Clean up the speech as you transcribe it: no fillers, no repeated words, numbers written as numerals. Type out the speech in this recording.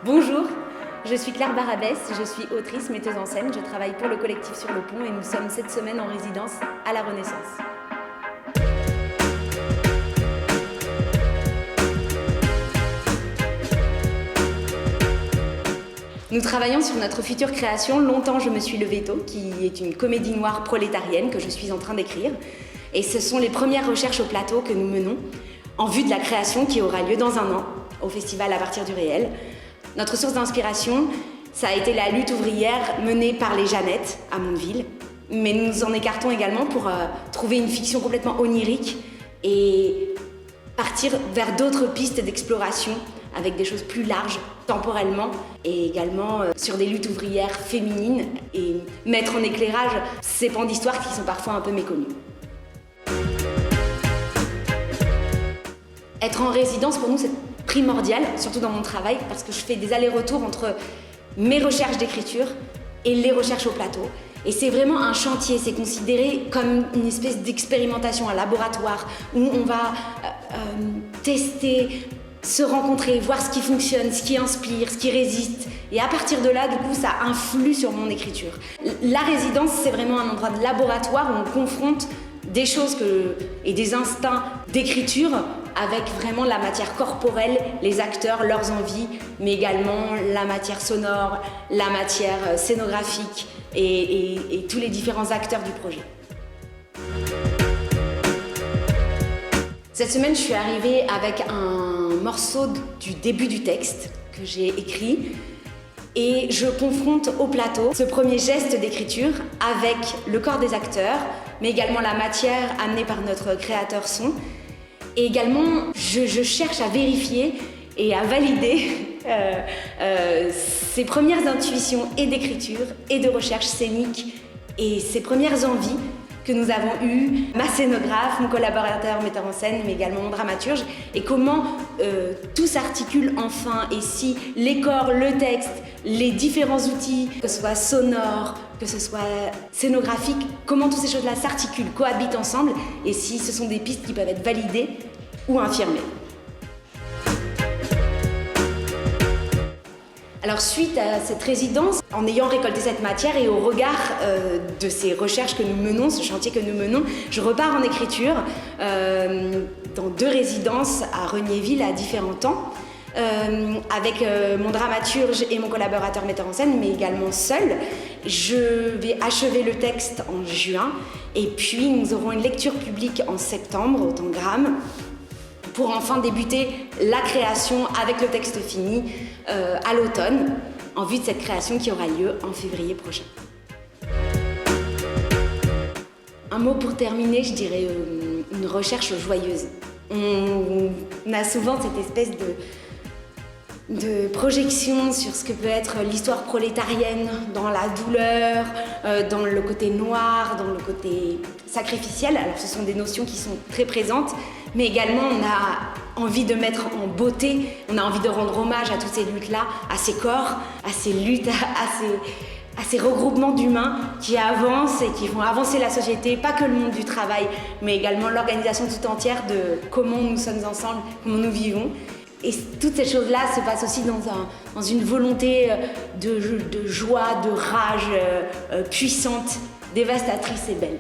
Bonjour, je suis Claire Barabès, je suis autrice, metteuse en scène, je travaille pour le collectif Sur le Pont et nous sommes cette semaine en résidence à la Renaissance. Nous travaillons sur notre future création Longtemps je me suis levé tôt, qui est une comédie noire prolétarienne que je suis en train d'écrire. Et ce sont les premières recherches au plateau que nous menons en vue de la création qui aura lieu dans un an au festival À partir du réel. Notre source d'inspiration, ça a été la lutte ouvrière menée par les Jeannettes à Mondeville. Mais nous nous en écartons également pour trouver une fiction complètement onirique et partir vers d'autres pistes d'exploration avec des choses plus larges temporellement et également sur des luttes ouvrières féminines et mettre en éclairage ces pans d'histoire qui sont parfois un peu méconnus. Être en résidence pour nous c'est primordial, surtout dans mon travail, parce que je fais des allers-retours entre mes recherches d'écriture et les recherches au plateau. Et c'est vraiment un chantier, c'est considéré comme une espèce d'expérimentation, un laboratoire où on va tester, se rencontrer, voir ce qui fonctionne, ce qui inspire, ce qui résiste. Et à partir de là, du coup, ça influe sur mon écriture. La résidence, c'est vraiment un endroit de laboratoire où on confronte des choses et des instincts d'écriture avec vraiment la matière corporelle, les acteurs, leurs envies, mais également la matière sonore, la matière scénographique et tous les différents acteurs du projet. Cette semaine, je suis arrivée avec un morceau du début du texte que j'ai écrit et je confronte au plateau ce premier geste d'écriture avec le corps des acteurs, mais également la matière amenée par notre créateur son. Et également, je cherche à vérifier et à valider ces premières intuitions et d'écriture et de recherche scénique et ces premières envies que nous avons eues, ma scénographe, mon collaborateur metteur en scène, mais également mon dramaturge, et comment tout s'articule enfin, et si les corps, le texte, les différents outils, que ce soit sonore, que ce soit scénographique, comment toutes ces choses-là s'articulent, cohabitent ensemble, et si ce sont des pistes qui peuvent être validées ou infirmées. Alors suite à cette résidence, en ayant récolté cette matière et au regard de ces recherches que nous menons, ce chantier que nous menons, je repars en écriture dans 2 résidences à Regnéville à différents temps, avec mon dramaturge et mon collaborateur metteur en scène, mais également seule. Je vais achever le texte en juin et puis nous aurons une lecture publique en septembre au Tangram, pour enfin débuter la création avec le texte fini à l'automne, en vue de cette création qui aura lieu en février prochain. Un mot pour terminer, je dirais une recherche joyeuse. On a souvent cette espèce de projection sur ce que peut être l'histoire prolétarienne dans la douleur, dans le côté noir, dans le côté sacrificiel. Alors ce sont des notions qui sont très présentes, mais également on a envie de mettre en beauté, on a envie de rendre hommage à toutes ces luttes-là, à ces corps, à ces luttes, à ces regroupements d'humains qui avancent et qui font avancer la société, pas que le monde du travail, mais également l'organisation tout entière de comment nous sommes ensemble, comment nous vivons. Et toutes ces choses-là se passent aussi dans une volonté de joie, de rage puissante, dévastatrice et belle.